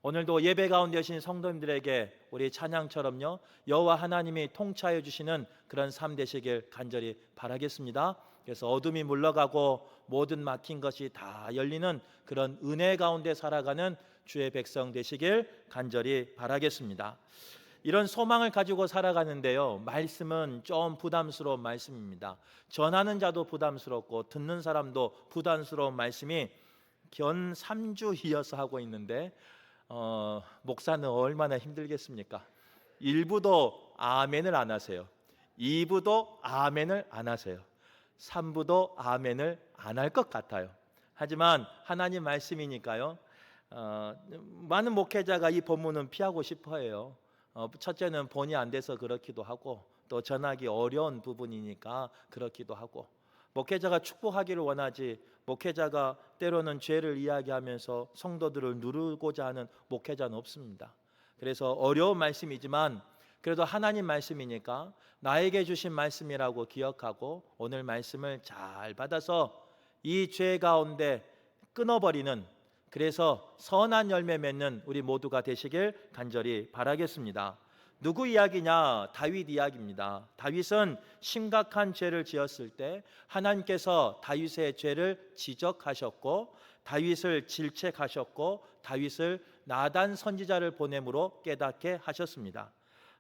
오늘도 예배 가운데 계신 성도님들에게 우리 찬양처럼요, 여호와 하나님이 통치하여 주시는 그런 삶 되시길 간절히 바라겠습니다. 그래서 어둠이 물러가고 모든 막힌 것이 다 열리는 그런 은혜 가운데 살아가는 주의 백성 되시길 간절히 바라겠습니다. 이런 소망을 가지고 살아가는데요, 말씀은 좀 부담스러운 말씀입니다. 전하는 자도 부담스럽고 듣는 사람도 부담스러운 말씀이 견 3주 이어서 하고 있는데 목사는 얼마나 힘들겠습니까? 1부도 아멘을 안 하세요. 2부도 아멘을 안 하세요. 3부도 아멘을 안 할 것 같아요. 하지만 하나님 말씀이니까요, 많은 목회자가 이 본문은 피하고 싶어 해요. 첫째는 본이 안 돼서 그렇기도 하고, 또 전하기 어려운 부분이니까 그렇기도 하고, 목회자가 축복하기를 원하지 목회자가 때로는 죄를 이야기하면서 성도들을 누르고자 하는 목회자는 없습니다. 그래서 어려운 말씀이지만 그래도 하나님 말씀이니까 나에게 주신 말씀이라고 기억하고 오늘 말씀을 잘 받아서 이 죄 가운데 끊어버리는, 그래서 선한 열매 맺는 우리 모두가 되시길 간절히 바라겠습니다. 누구 이야기냐? 다윗 이야기입니다. 다윗은 심각한 죄를 지었을 때 하나님께서 다윗의 죄를 지적하셨고 다윗을 질책하셨고 다윗을 나단 선지자를 보냄으로 깨닫게 하셨습니다.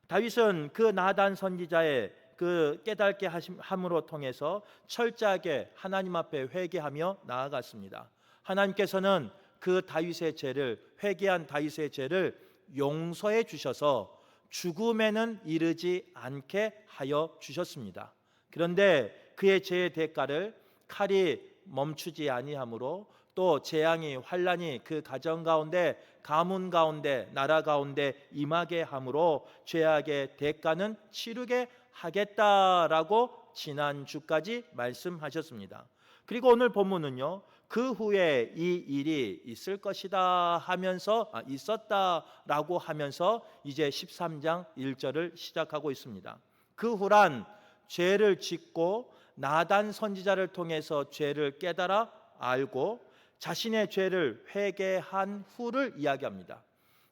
다윗은 그 나단 선지자의 그 깨닫게 함으로 통해서 철저하게 하나님 앞에 회개하며 나아갔습니다. 하나님께서는 그 다윗의 죄를, 회개한 다윗의 죄를 용서해 주셔서 죽음에는 이르지 않게 하여 주셨습니다. 그런데 그의 죄의 대가를 칼이 멈추지 아니하므로, 또 재앙이, 환란이 그 가정 가운데, 가문 가운데, 나라 가운데 임하게 함으로 죄악의 대가는 치르게 하겠다라고 지난주까지 말씀하셨습니다. 그리고 오늘 본문은요, 그 후에 이 일이 있을 것이다 하면서 있었다라고 하면서 이제 13장 1절을 시작하고 있습니다. 그 후란 죄를 짓고 나단 선지자를 통해서 죄를 깨달아 알고 자신의 죄를 회개한 후를 이야기합니다.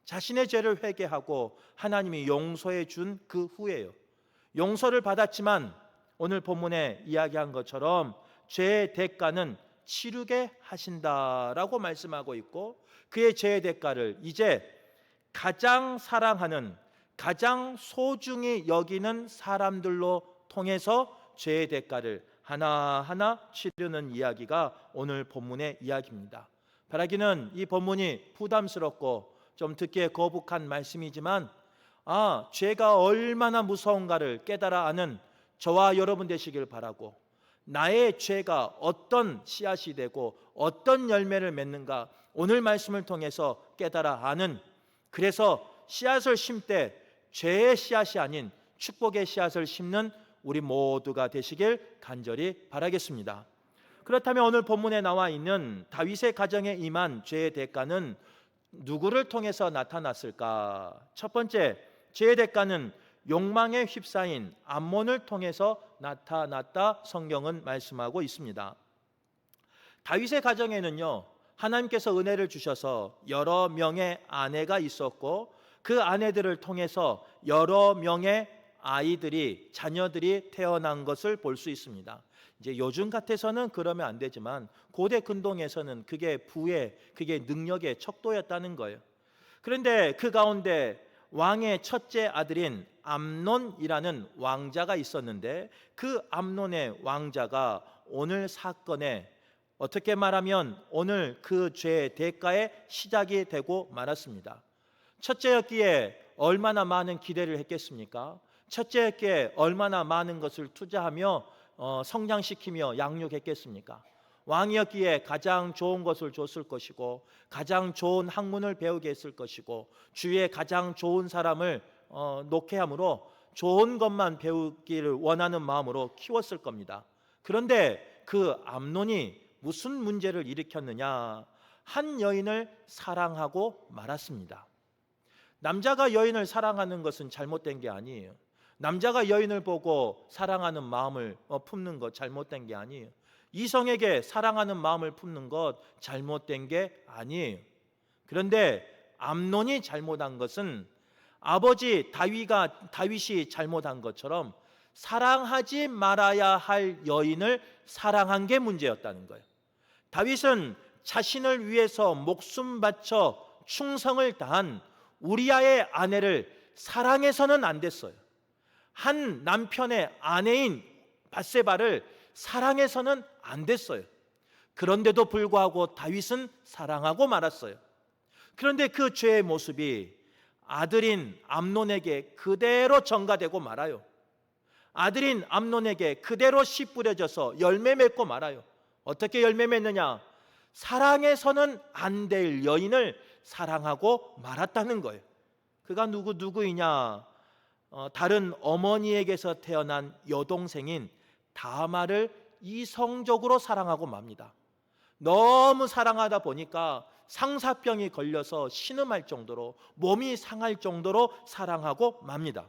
자신의 죄를 회개하고 하나님이 용서해 준 그 후예요. 용서를 받았지만 오늘 본문에 이야기한 것처럼 죄의 대가는 치르게 하신다라고 말씀하고 있고, 그의 죄의 대가를 이제 가장 사랑하는, 가장 소중히 여기는 사람들로 통해서 죄의 대가를 하나하나 치르는 이야기가 오늘 본문의 이야기입니다. 바라기는 이 본문이 부담스럽고 좀 듣기에 거북한 말씀이지만 죄가 얼마나 무서운가를 깨달아 아는 저와 여러분 되시길 바라고, 나의 죄가 어떤 씨앗이 되고 어떤 열매를 맺는가 오늘 말씀을 통해서 깨달아 아는, 그래서 씨앗을 심때 죄의 씨앗이 아닌 축복의 씨앗을 심는 우리 모두가 되시길 간절히 바라겠습니다. 그렇다면 오늘 본문에 나와 있는 다윗의 가정에 임한 죄의 대가는 누구를 통해서 나타났을까? 첫 번째, 죄의 대가는 욕망에 휩싸인 암몬을 통해서 나타났다 성경은 말씀하고 있습니다. 다윗의 가정에는요, 하나님께서 은혜를 주셔서 여러 명의 아내가 있었고 그 아내들을 통해서 여러 명의 아이들이, 자녀들이 태어난 것을 볼 수 있습니다. 이제 요즘 같아서는 그러면 안 되지만 고대 근동에서는 그게 부의, 그게 능력의 척도였다는 거예요. 그런데 그 가운데 왕의 첫째 아들인 암논이라는 왕자가 있었는데 그 암논의 왕자가 오늘 사건에, 어떻게 말하면 오늘 그 죄의 대가의 시작이 되고 말았습니다. 첫째였기에 얼마나 많은 기대를 했겠습니까? 첫째였기에 얼마나 많은 것을 투자하며 성장시키며 양육했겠습니까? 왕이었기에 가장 좋은 것을 줬을 것이고 가장 좋은 학문을 배우게 했을 것이고 주위에 가장 좋은 사람을 놓게 함으로 좋은 것만 배우기를 원하는 마음으로 키웠을 겁니다. 그런데 그 암논이 무슨 문제를 일으켰느냐? 한 여인을 사랑하고 말았습니다. 남자가 여인을 사랑하는 것은 잘못된 게 아니에요. 남자가 여인을 보고 사랑하는 마음을 품는 것 잘못된 게 아니에요. 이성에게 사랑하는 마음을 품는 것 잘못된 게 아니에요. 그런데 암논이 잘못한 것은 아버지 다윗이 잘못한 것처럼 사랑하지 말아야 할 여인을 사랑한 게 문제였다는 거예요. 다윗은 자신을 위해서 목숨 바쳐 충성을 다한 우리아의 아내를 사랑해서는 안 됐어요. 한 남편의 아내인 밧세바를 사랑해서는 안 됐어요. 그런데도 불구하고 다윗은 사랑하고 말았어요. 그런데 그 죄의 모습이 아들인 암논에게 그대로 전가되고 말아요. 아들인 암논에게 그대로 씨 뿌려져서 열매 맺고 말아요. 어떻게 열매 맺느냐? 사랑해서는 안 될 여인을 사랑하고 말았다는 거예요. 그가 누구이냐? 다른 어머니에게서 태어난 여동생인 다말을 이성적으로 사랑하고 맙니다. 너무 사랑하다 보니까 상사병이 걸려서 신음할 정도로, 몸이 상할 정도로 사랑하고 맙니다.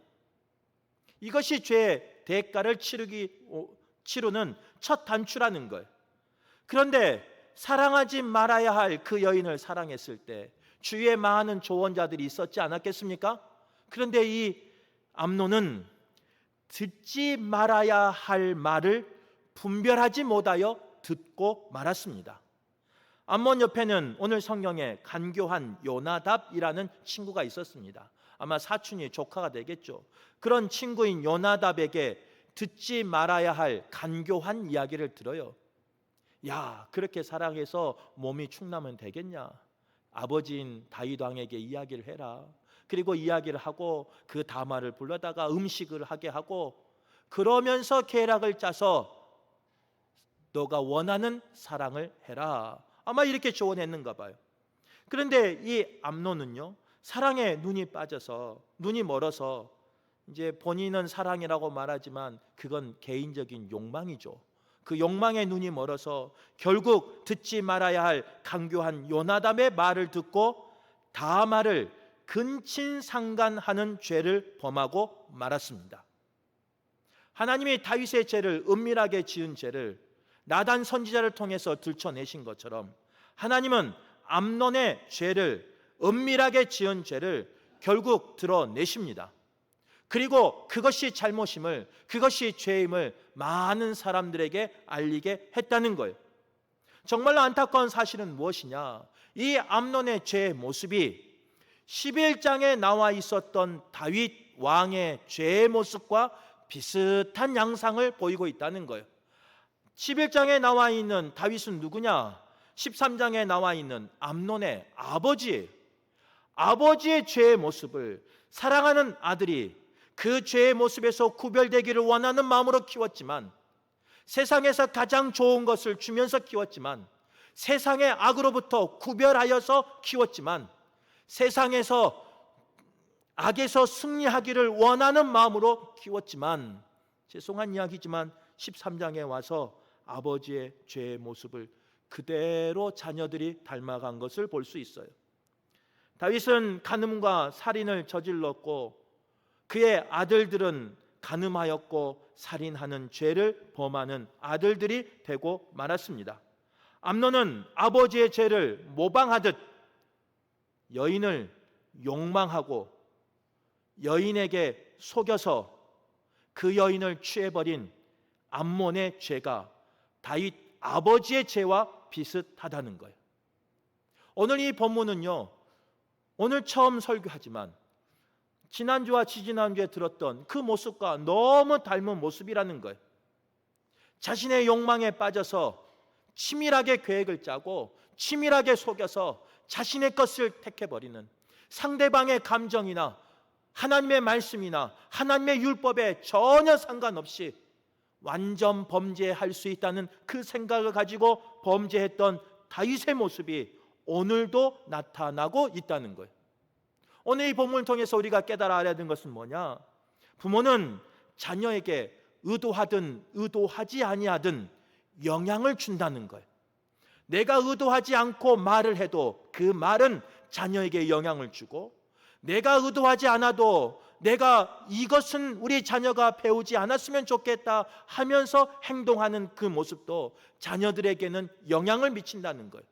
이것이 죄의 대가를 치르는 첫 단추라는 거예요. 그런데 사랑하지 말아야 할 그 여인을 사랑했을 때 주위에 많은 조언자들이 있었지 않았겠습니까? 그런데 이 암논은 듣지 말아야 할 말을 분별하지 못하여 듣고 말았습니다. 암논 옆에는 오늘 성경에 간교한 요나답이라는 친구가 있었습니다. 아마 사촌이 조카가 되겠죠. 그런 친구인 요나답에게 듣지 말아야 할 간교한 이야기를 들어요. 야, 그렇게 사랑해서 몸이 축나면 되겠냐? 아버지인 다윗 왕에게 이야기를 해라. 그리고 이야기를 하고 그 다말을 불러다가 음식을 하게 하고 그러면서 계략을 짜서 너가 원하는 사랑을 해라. 아마 이렇게 조언했는가 봐요. 그런데 이 암논은요, 사랑에 눈이 빠져서, 눈이 멀어서 이제 본인은 사랑이라고 말하지만 그건 개인적인 욕망이죠. 그 욕망에 눈이 멀어서 결국 듣지 말아야 할 간교한 요나답의 말을 듣고 다말을 근친상간하는 죄를 범하고 말았습니다. 하나님이 다윗의 죄를, 은밀하게 지은 죄를 나단 선지자를 통해서 들춰내신 것처럼 하나님은 암논의 죄를, 은밀하게 지은 죄를 결국 드러내십니다. 그리고 그것이 잘못임을, 그것이 죄임을 많은 사람들에게 알리게 했다는 거예요. 정말로 안타까운 사실은 무엇이냐? 이 암논의 죄의 모습이 11장에 나와 있었던 다윗 왕의 죄의 모습과 비슷한 양상을 보이고 있다는 거예요. 11장에 나와 있는 다윗은 누구냐? 13장에 나와 있는 암논의 아버지예요. 아버지의 죄의 모습을 사랑하는 아들이 그 죄의 모습에서 구별되기를 원하는 마음으로 키웠지만, 세상에서 가장 좋은 것을 주면서 키웠지만, 세상의 악으로부터 구별하여서 키웠지만, 세상에서 악에서 승리하기를 원하는 마음으로 키웠지만, 죄송한 이야기지만 13장에 와서 아버지의 죄의 모습을 그대로 자녀들이 닮아간 것을 볼 수 있어요. 다윗은 간음과 살인을 저질렀고 그의 아들들은 간음하였고 살인하는 죄를 범하는 아들들이 되고 말았습니다. 암논은 아버지의 죄를 모방하듯 여인을 욕망하고 여인에게 속여서 그 여인을 취해버린 암몬의 죄가 다윗 아버지의 죄와 비슷하다는 거예요. 오늘 이 본문은요, 오늘 처음 설교하지만 지난주와 지지난주에 들었던 그 모습과 너무 닮은 모습이라는 거예요. 자신의 욕망에 빠져서 치밀하게 계획을 짜고 치밀하게 속여서 자신의 것을 택해버리는, 상대방의 감정이나 하나님의 말씀이나 하나님의 율법에 전혀 상관없이 완전 범죄할 수 있다는 그 생각을 가지고 범죄했던 다윗의 모습이 오늘도 나타나고 있다는 거예요. 오늘 이 본문을 통해서 우리가 깨달아 알아야 되는 것은 뭐냐? 부모는 자녀에게 의도하든 의도하지 아니하든 영향을 준다는 거예요. 내가 의도하지 않고 말을 해도 그 말은 자녀에게 영향을 주고, 내가 의도하지 않아도 내가 이것은 우리 자녀가 배우지 않았으면 좋겠다 하면서 행동하는 그 모습도 자녀들에게는 영향을 미친다는 거예요.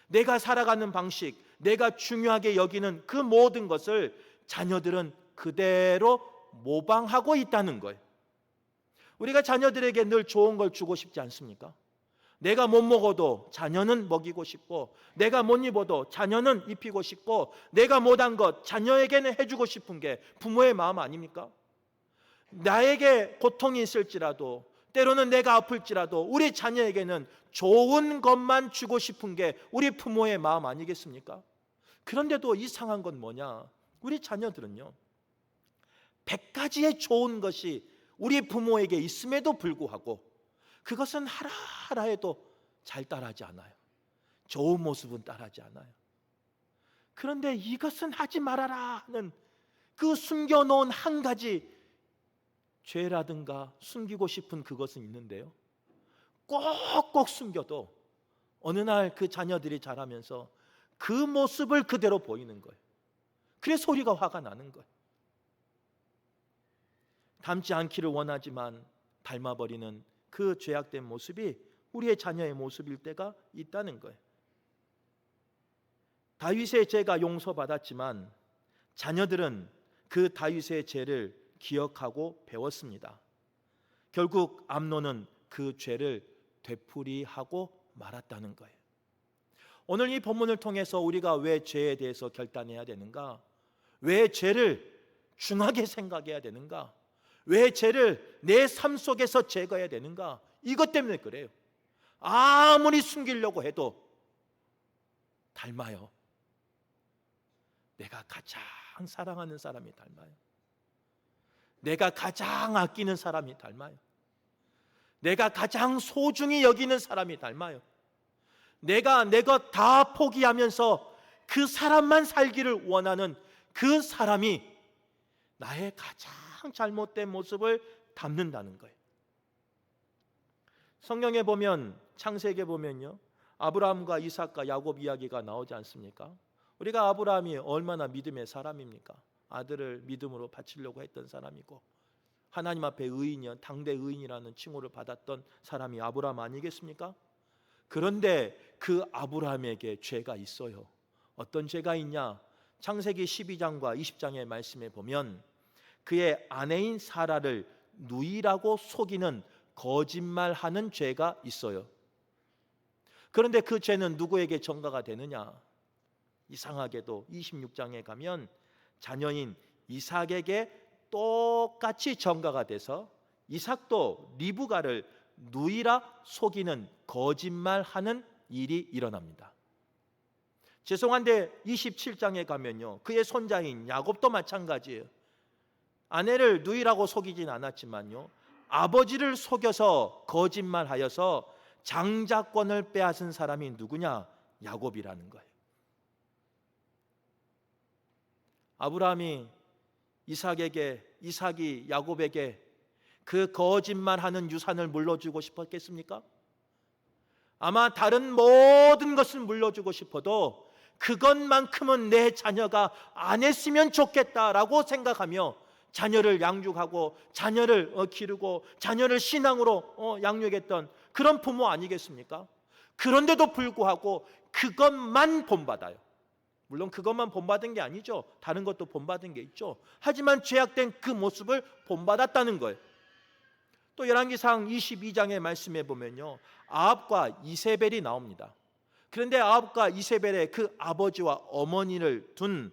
내가 살아가는 방식, 내가 중요하게 여기는 그 모든 것을 자녀들은 그대로 모방하고 있다는 거예요. 우리가 자녀들에게 늘 좋은 걸 주고 싶지 않습니까? 내가 못 먹어도 자녀는 먹이고 싶고, 내가 못 입어도 자녀는 입히고 싶고, 내가 못한 것 자녀에게는 해주고 싶은 게 부모의 마음 아닙니까? 나에게 고통이 있을지라도, 때로는 내가 아플지라도 우리 자녀에게는 좋은 것만 주고 싶은 게 우리 부모의 마음 아니겠습니까? 그런데도 이상한 건 뭐냐? 우리 자녀들은요, 100가지의 좋은 것이 우리 부모에게 있음에도 불구하고 그것은 하나하나 해도 잘 따라하지 않아요. 좋은 모습은 따라하지 않아요. 그런데 이것은 하지 말아라 하는 그 숨겨놓은 한 가지 죄라든가 숨기고 싶은 그것은 있는데요, 꼭꼭 숨겨도 어느 날 그 자녀들이 자라면서 그 모습을 그대로 보이는 거예요. 그래서 우리가 화가 나는 거예요. 닮지 않기를 원하지만 닮아버리는 그 죄악된 모습이 우리의 자녀의 모습일 때가 있다는 거예요. 다윗의 죄가 용서받았지만 자녀들은 그 다윗의 죄를 기억하고 배웠습니다. 결국 암논은 그 죄를 되풀이하고 말았다는 거예요. 오늘 이 본문을 통해서 우리가 왜 죄에 대해서 결단해야 되는가? 왜 죄를 중하게 생각해야 되는가? 왜 죄를 내 삶 속에서 제거해야 되는가? 이것 때문에 그래요. 아무리 숨기려고 해도 닮아요. 내가 가장 사랑하는 사람이 닮아요. 내가 가장 아끼는 사람이 닮아요. 내가 가장 소중히 여기는 사람이 닮아요. 내가 내 것 다 포기하면서 그 사람만 살기를 원하는 그 사람이 나의 가장 잘못된 모습을 담는다는 거예요. 성경에 보면, 창세기에 보면요, 아브라함과 이삭과 야곱 이야기가 나오지 않습니까? 우리가 아브라함이 얼마나 믿음의 사람입니까? 아들을 믿음으로 바치려고 했던 사람이고, 하나님 앞에 의인이여 당대 의인이라는 칭호를 받았던 사람이 아브라함 아니겠습니까? 그런데 그 아브라함에게 죄가 있어요. 어떤 죄가 있냐? 창세기 12장과 20장의 말씀에 보면 그의 아내인 사라를 누이라고 속이는 거짓말하는 죄가 있어요. 그런데 그 죄는 누구에게 전가가 되느냐? 이상하게도 26장에 가면 자녀인 이삭에게 똑같이 전가가 돼서 이삭도 리브가를 누이라 속이는 거짓말하는 일이 일어납니다. 죄송한데 27장에 가면요, 그의 손자인 야곱도 마찬가지예요. 아내를 누이라고 속이진 않았지만요, 아버지를 속여서 거짓말하여서 장자권을 빼앗은 사람이 누구냐? 야곱이라는 거예요. 아브라함이 이삭이 야곱에게 그 거짓말하는 유산을 물려주고 싶었겠습니까? 아마 다른 모든 것을 물려주고 싶어도 그것만큼은 내 자녀가 안 했으면 좋겠다라고 생각하며 자녀를 양육하고 자녀를 기르고 자녀를 신앙으로 양육했던 그런 부모 아니겠습니까? 그런데도 불구하고 그것만 본받아요. 물론 그것만 본받은 게 아니죠. 다른 것도 본받은 게 있죠. 하지만 죄악된 그 모습을 본받았다는 거예요. 또 열왕기상 22장의 말씀에 보면요, 아합과 이세벨이 나옵니다. 그런데 아합과 이세벨의 그 아버지와 어머니를 둔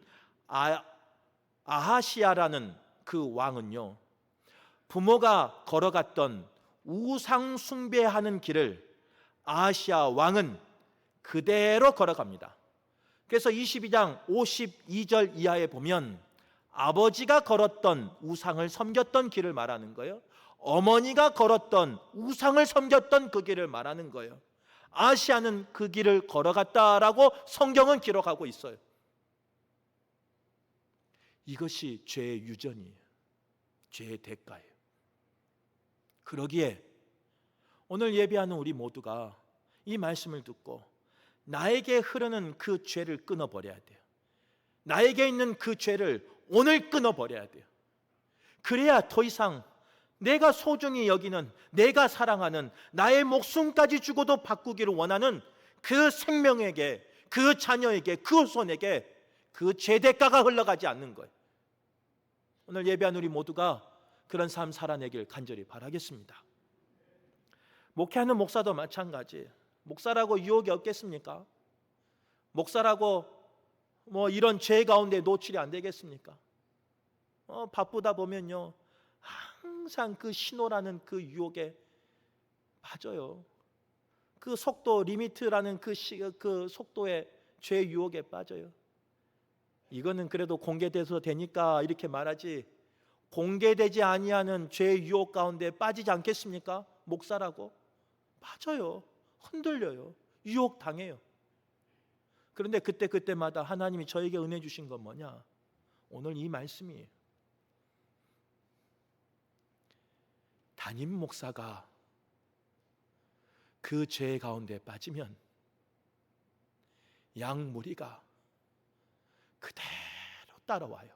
아하시아라는 그 왕은요, 부모가 걸어갔던 우상 숭배하는 길을 아하시아 왕은 그대로 걸어갑니다. 그래서 22장 52절 이하에 보면 아버지가 걸었던 우상을 섬겼던 길을 말하는 거예요. 어머니가 걸었던 우상을 섬겼던 그 길을 말하는 거예요. 아시아는 그 길을 걸어갔다라고 성경은 기록하고 있어요. 이것이 죄의 유전이에요. 죄의 대가예요. 그러기에 오늘 예배하는 우리 모두가 이 말씀을 듣고 나에게 흐르는 그 죄를 끊어버려야 돼요. 나에게 있는 그 죄를 오늘 끊어버려야 돼요. 그래야 더 이상 내가 소중히 여기는, 내가 사랑하는, 나의 목숨까지 주고도 바꾸기를 원하는 그 생명에게, 그 자녀에게, 그 손에게 그 죄 대가가 흘러가지 않는 거예요. 오늘 예배한 우리 모두가 그런 삶 살아내길 간절히 바라겠습니다. 목회하는 목사도 마찬가지. 목사라고 유혹이 없겠습니까? 목사라고 이런 죄 가운데 노출이 안 되겠습니까? 바쁘다 보면요, 항상 그 신호라는 그 유혹에 빠져요. 그 속도 리미트라는 그 속도의 죄 유혹에 빠져요. 이거는 그래도 공개돼서 되니까 이렇게 말하지, 공개되지 아니하는 죄 유혹 가운데 빠지지 않겠습니까? 목사라고 빠져요. 흔들려요. 유혹 당해요. 그런데 그때마다 하나님이 저에게 은혜 주신 건 뭐냐? 오늘 이 말씀이에요. 담임 목사가 그 죄 가운데 빠지면 양 무리가 그대로 따라와요.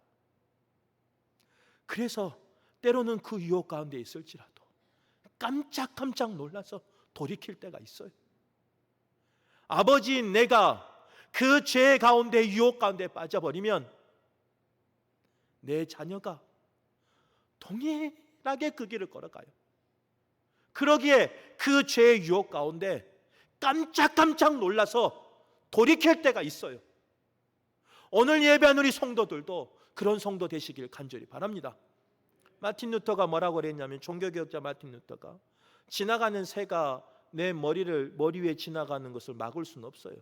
그래서 때로는 그 유혹 가운데 있을지라도 깜짝깜짝 놀라서 돌이킬 때가 있어요. 아버지인 내가 그 죄 가운데, 유혹 가운데 빠져버리면 내 자녀가 동일하게 그 길을 걸어가요. 그러기에 그 죄의 유혹 가운데 깜짝깜짝 놀라서 돌이킬 때가 있어요. 오늘 예배한 우리 성도들도 그런 성도 되시길 간절히 바랍니다. 마틴 루터가 뭐라고 그랬냐면, 종교개혁자 마틴 루터가, 지나가는 새가 내 머리 위에 지나가는 것을 막을 수는 없어요.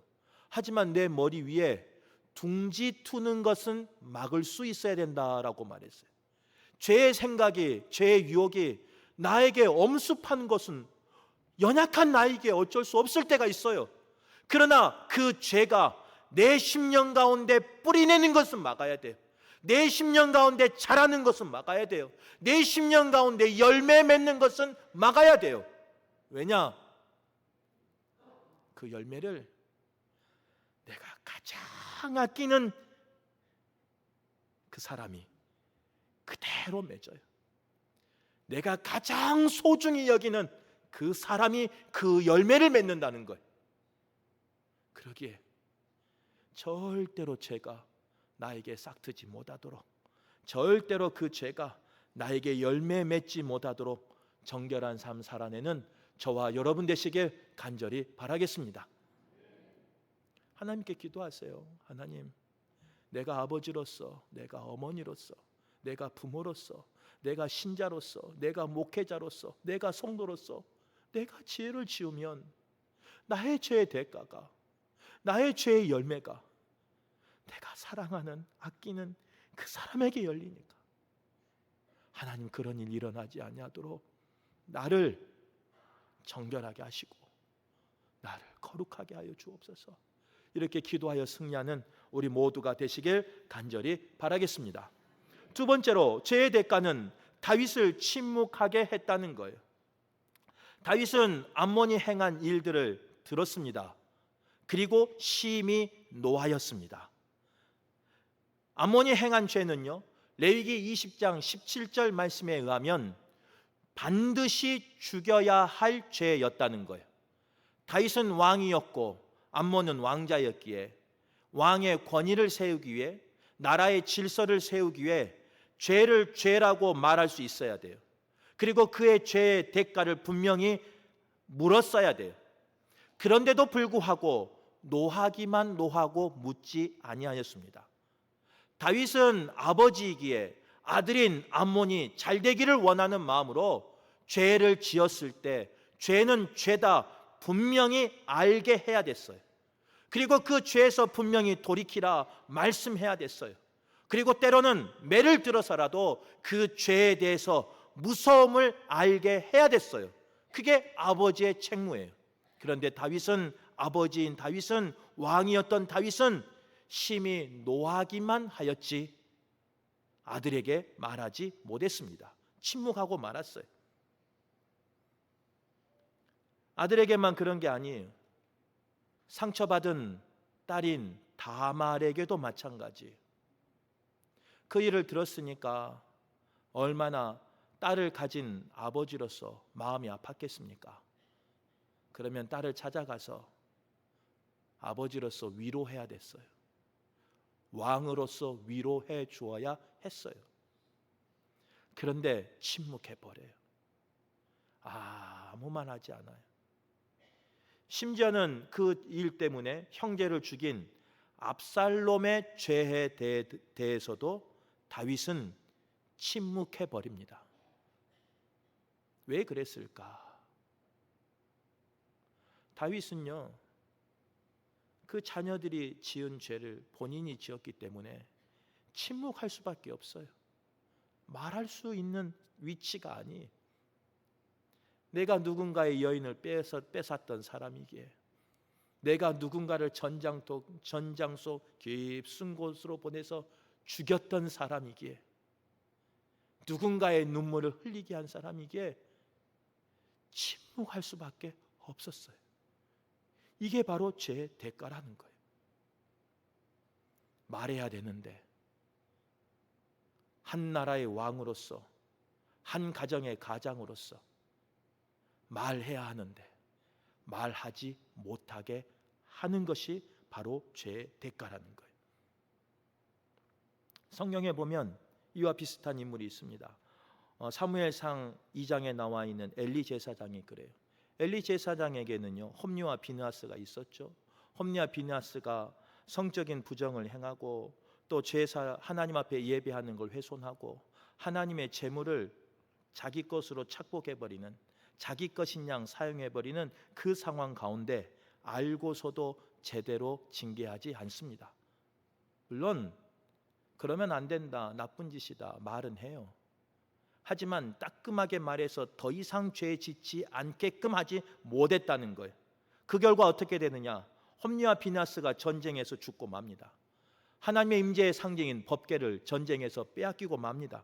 하지만 내 머리 위에 둥지 트는 것은 막을 수 있어야 된다라고 말했어요. 죄의 생각이, 죄의 유혹이 나에게 엄습한 것은 연약한 나에게 어쩔 수 없을 때가 있어요. 그러나 그 죄가 내 심령 가운데 뿌리내는 것은 막아야 돼요. 내 심령 가운데 자라는 것은 막아야 돼요. 내 심령 가운데 열매 맺는 것은 막아야 돼요. 왜냐? 그 열매를 내가 가장 아끼는 그 사람이 그대로 맺어요. 내가 가장 소중히 여기는 그 사람이 그 열매를 맺는다는 거예요. 그러기에 절대로 죄가 나에게 싹트지 못하도록, 절대로 그 죄가 나에게 열매 맺지 못하도록 정결한 삶 살아내는 저와 여러분 되시길 간절히 바라겠습니다. 하나님께 기도하세요. 하나님, 내가 아버지로서, 내가 어머니로서, 내가 부모로서, 내가 신자로서, 내가 목회자로서, 내가 성도로서 내가 죄를 지으면 나의 죄의 대가가, 나의 죄의 열매가 내가 사랑하는, 아끼는 그 사람에게 열리니까 하나님, 그런 일 일어나지 아니하도록 나를 정결하게 하시고 나를 거룩하게 하여 주옵소서. 이렇게 기도하여 승리하는 우리 모두가 되시길 간절히 바라겠습니다. 두 번째로, 죄의 대가는 다윗을 침묵하게 했다는 거예요. 다윗은 암몬이 행한 일들을 들었습니다. 그리고 심히 노하였습니다. 암몬이 행한 죄는요, 레위기 20장 17절 말씀에 의하면 반드시 죽여야 할 죄였다는 거예요. 다윗은 왕이었고 암몬은 왕자였기에 왕의 권위를 세우기 위해, 나라의 질서를 세우기 위해 죄를 죄라고 말할 수 있어야 돼요. 그리고 그의 죄의 대가를 분명히 물었어야 돼요. 그런데도 불구하고 노하기만 노하고 묻지 아니하였습니다. 다윗은 아버지이기에 아들인 암몬이 잘 되기를 원하는 마음으로 죄를 지었을 때 죄는 죄다 분명히 알게 해야 됐어요. 그리고 그 죄에서 분명히 돌이키라 말씀해야 됐어요. 그리고 때로는 매를 들어서라도 그 죄에 대해서 무서움을 알게 해야 됐어요. 그게 아버지의 책무예요. 그런데 다윗은, 아버지인 다윗은, 왕이었던 다윗은 심히 노하기만 하였지 아들에게 말하지 못했습니다. 침묵하고 말았어요. 아들에게만 그런 게 아니에요. 상처받은 딸인 다말에게도 마찬가지예요. 그 일을 들었으니까 얼마나 딸을 가진 아버지로서 마음이 아팠겠습니까? 그러면 딸을 찾아가서 아버지로서 위로해야 됐어요. 왕으로서 위로해 주어야 했어요. 그런데 침묵해 버려요. 아무 말 하지 않아요. 심지어는 그 일 때문에 형제를 죽인 압살롬의 죄에 대해서도 다윗은 침묵해 버립니다. 왜 그랬을까? 다윗은요, 그 자녀들이 지은 죄를 본인이 지었기 때문에 침묵할 수밖에 없어요. 말할 수 있는 위치가 아니에요. 내가 누군가의 여인을 뺏었던 사람이기에, 내가 누군가를 전장 속 깊은 곳으로 보내서 죽였던 사람이기에, 누군가의 눈물을 흘리게 한 사람이기에 침묵할 수밖에 없었어요. 이게 바로 죄의 대가라는 거예요. 말해야 되는데, 한 나라의 왕으로서, 한 가정의 가장으로서 말해야 하는데 말하지 못하게 하는 것이 바로 죄의 대가라는 거예요. 성경에 보면 이와 비슷한 인물이 있습니다. 사무엘상 2장에 나와 있는 엘리 제사장이 그래요. 엘리 제사장에게는요, 홈리와 비느하스가 있었죠. 홈리와 비느하스가 성적인 부정을 행하고 또 제사 하나님 앞에 예배하는 걸 훼손하고 하나님의 제물을 자기 것으로 착복해버리는, 자기 것인 양 사용해버리는 그 상황 가운데 알고서도 제대로 징계하지 않습니다. 물론 그러면 안 된다, 나쁜 짓이다 말은 해요. 하지만 따끔하게 말해서 더 이상 죄 짓지 않게끔 하지 못했다는 거예요. 그 결과 어떻게 되느냐? 홈리와 비느하스가 전쟁에서 죽고 맙니다. 하나님의 임재의 상징인 법궤를 전쟁에서 빼앗기고 맙니다.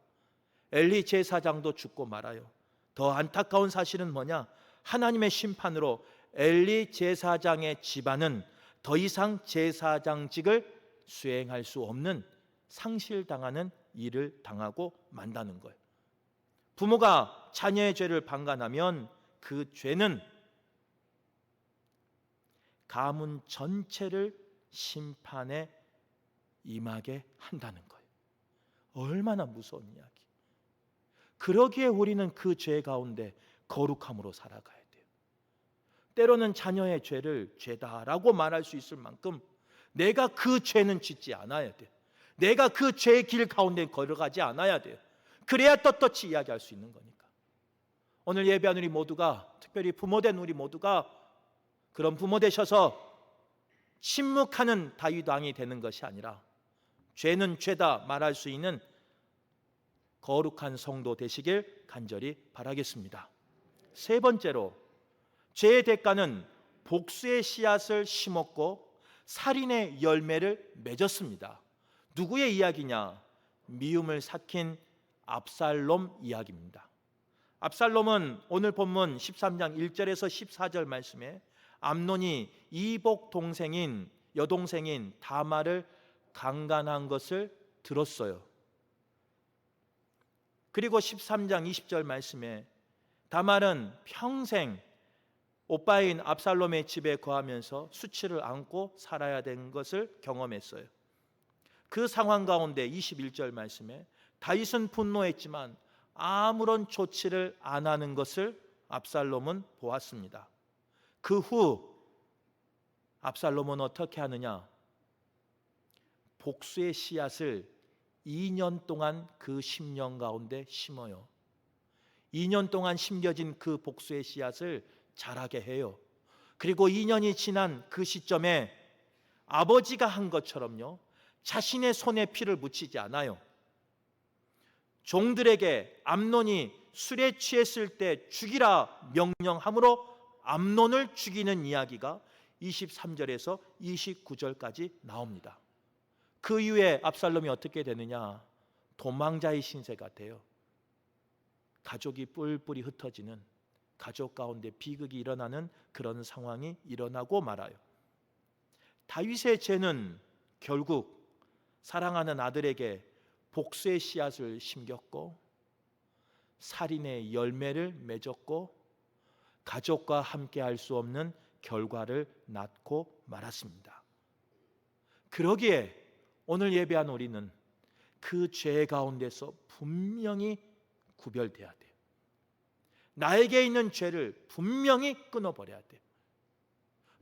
엘리 제사장도 죽고 말아요. 더 안타까운 사실은 뭐냐? 하나님의 심판으로 엘리 제사장의 집안은 더 이상 제사장직을 수행할 수 없는, 상실당하는 일을 당하고 만다는 거예요. 부모가 자녀의 죄를 방관하면 그 죄는 가문 전체를 심판에 임하게 한다는 거예요. 얼마나 무서운 이야기. 그러기에 우리는 그 죄 가운데 거룩함으로 살아가야 돼요. 때로는 자녀의 죄를 죄다라고 말할 수 있을 만큼 내가 그 죄는 짓지 않아야 돼요. 내가 그 죄의 길 가운데 걸어가지 않아야 돼요. 그래야 떳떳이 이야기할 수 있는 거니까. 오늘 예배한 우리 모두가, 특별히 부모된 우리 모두가 그런 부모 되셔서 침묵하는 다윗 왕이 되는 것이 아니라 죄는 죄다 말할 수 있는 거룩한 성도 되시길 간절히 바라겠습니다. 세 번째로, 죄의 대가는 복수의 씨앗을 심었고 살인의 열매를 맺었습니다. 누구의 이야기냐? 미움을 삭힌 압살롬 이야기입니다. 압살롬은 오늘 본문 13장 1절에서 14절 말씀에 암논이 이복 동생인 여동생인 다말을 강간한 것을 들었어요. 그리고 13장 20절 말씀에 다말은 평생 오빠인 압살롬의 집에 거하면서 수치를 안고 살아야 되는 것을 경험했어요. 그 상황 가운데 21절 말씀에 다윗은 분노했지만 아무런 조치를 안 하는 것을 압살롬은 보았습니다. 그 후 압살롬은 어떻게 하느냐? 복수의 씨앗을 2년 동안 그 심령 가운데 심어요. 2년 동안 심겨진 그 복수의 씨앗을 자라게 해요. 그리고 2년이 지난 그 시점에 아버지가 한 것처럼요, 자신의 손에 피를 묻히지 않아요. 종들에게 암논이 술에 취했을 때 죽이라 명령함으로 암논을 죽이는 이야기가 23절에서 29절까지 나옵니다. 그 이후에 압살롬이 어떻게 되느냐? 도망자의 신세가 돼요. 가족이 뿔뿔이 흩어지는, 가족 가운데 비극이 일어나는 그런 상황이 일어나고 말아요. 다윗의 죄는 결국 사랑하는 아들에게 복수의 씨앗을 심겼고 살인의 열매를 맺었고 가족과 함께 할 수 없는 결과를 낳고 말았습니다. 그러기에 오늘 예배한 우리는 그 죄 가운데서 분명히 구별돼야 돼요. 나에게 있는 죄를 분명히 끊어버려야 돼요.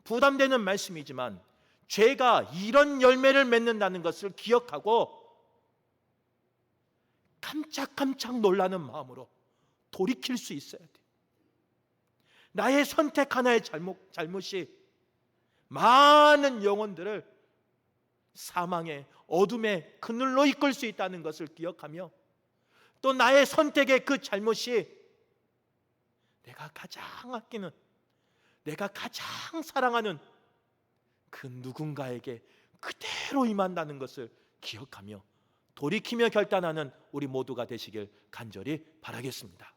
부담되는 말씀이지만 죄가 이런 열매를 맺는다는 것을 기억하고 깜짝깜짝 놀라는 마음으로 돌이킬 수 있어야 돼요. 나의 선택 하나의 잘못이 많은 영혼들을 사망의 어둠의 그늘로 이끌 수 있다는 것을 기억하며 또 나의 선택의 그 잘못이 내가 가장 아끼는, 내가 가장 사랑하는 그 누군가에게 그대로 임한다는 것을 기억하며 돌이키며 결단하는 우리 모두가 되시길 간절히 바라겠습니다.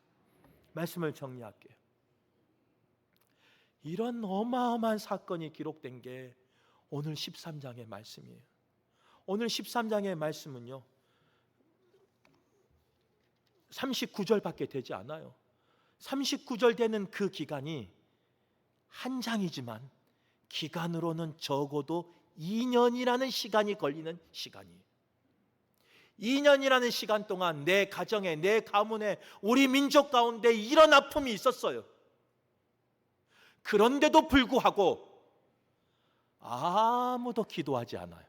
말씀을 정리할게요. 이런 어마어마한 사건이 기록된 게 오늘 13장의 말씀이에요. 오늘 13장의 말씀은요 39절밖에 되지 않아요. 39절 되는 그 기간이 한 장이지만 기간으로는 적어도 2년이라는 시간이 걸리는 시간이에요. 2년이라는 시간 동안 내 가정에, 내 가문에, 우리 민족 가운데 이런 아픔이 있었어요. 그런데도 불구하고 아무도 기도하지 않아요.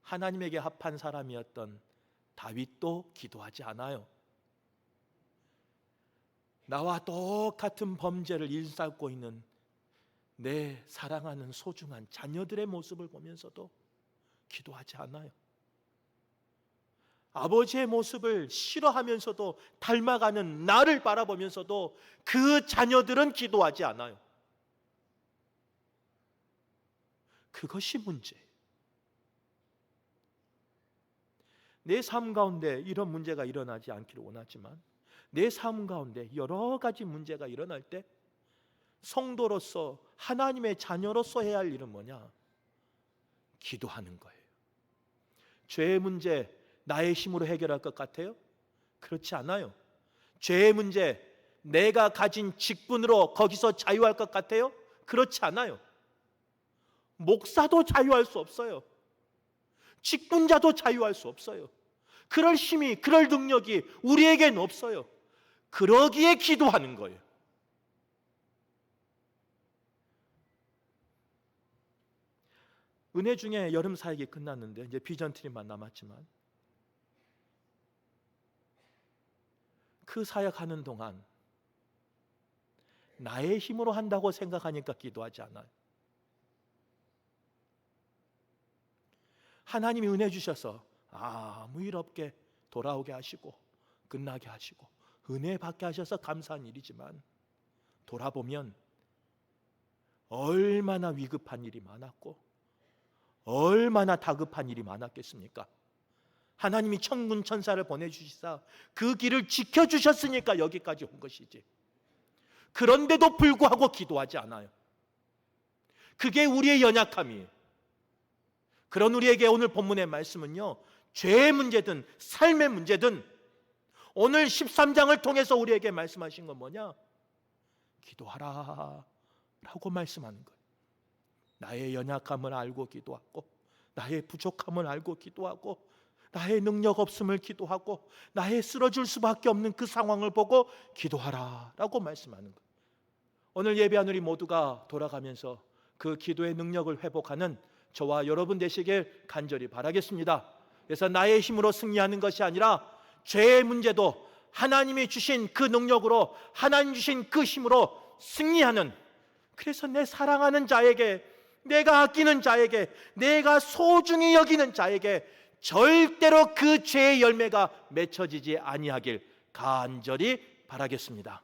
하나님에게 합한 사람이었던 다윗도 기도하지 않아요. 나와 똑같은 범죄를 일삼고 있는 내 사랑하는 소중한 자녀들의 모습을 보면서도 기도하지 않아요. 아버지의 모습을 싫어하면서도 닮아가는 나를 바라보면서도 그 자녀들은 기도하지 않아요. 그것이 문제예요. 내 삶 가운데 이런 문제가 일어나지 않기를 원하지만 내 삶 가운데 여러 가지 문제가 일어날 때 성도로서 하나님의 자녀로서 해야 할 일은 뭐냐? 기도하는 거예요. 죄의 문제 나의 힘으로 해결할 것 같아요? 그렇지 않아요. 죄의 문제 내가 가진 직분으로 거기서 자유할 것 같아요? 그렇지 않아요. 목사도 자유할 수 없어요. 직분자도 자유할 수 없어요. 그럴 힘이, 그럴 능력이 우리에겐 없어요. 그러기에 기도하는 거예요. 은혜 중에 여름 사역이 끝났는데 이제 비전 트립만 남았지만 그 사역하는 동안 나의 힘으로 한다고 생각하니까 기도하지 않아요. 하나님이 은혜 주셔서 아무 일 없게 돌아오게 하시고 끝나게 하시고 은혜 받게 하셔서 감사한 일이지만 돌아보면 얼마나 위급한 일이 많았고 얼마나 다급한 일이 많았겠습니까? 하나님이 천군 천사를 보내주시사 그 길을 지켜주셨으니까 여기까지 온 것이지. 그런데도 불구하고 기도하지 않아요. 그게 우리의 연약함이에요. 그런 우리에게 오늘 본문의 말씀은요 죄의 문제든 삶의 문제든 오늘 13장을 통해서 우리에게 말씀하신 건 뭐냐? 기도하라 라고 말씀하는 거예요. 나의 연약함을 알고 기도하고 나의 부족함을 알고 기도하고 나의 능력 없음을 기도하고 나의 쓰러질 수밖에 없는 그 상황을 보고 기도하라 라고 말씀하는 거예요. 오늘 예배한 우리 모두가 돌아가면서 그 기도의 능력을 회복하는 저와 여러분 되시길 간절히 바라겠습니다. 그래서 나의 힘으로 승리하는 것이 아니라 죄의 문제도 하나님이 주신 그 능력으로 하나님 주신 그 힘으로 승리하는, 그래서 내 사랑하는 자에게, 내가 아끼는 자에게, 내가 소중히 여기는 자에게 절대로 그 죄의 열매가 맺혀지지 아니하길 간절히 바라겠습니다.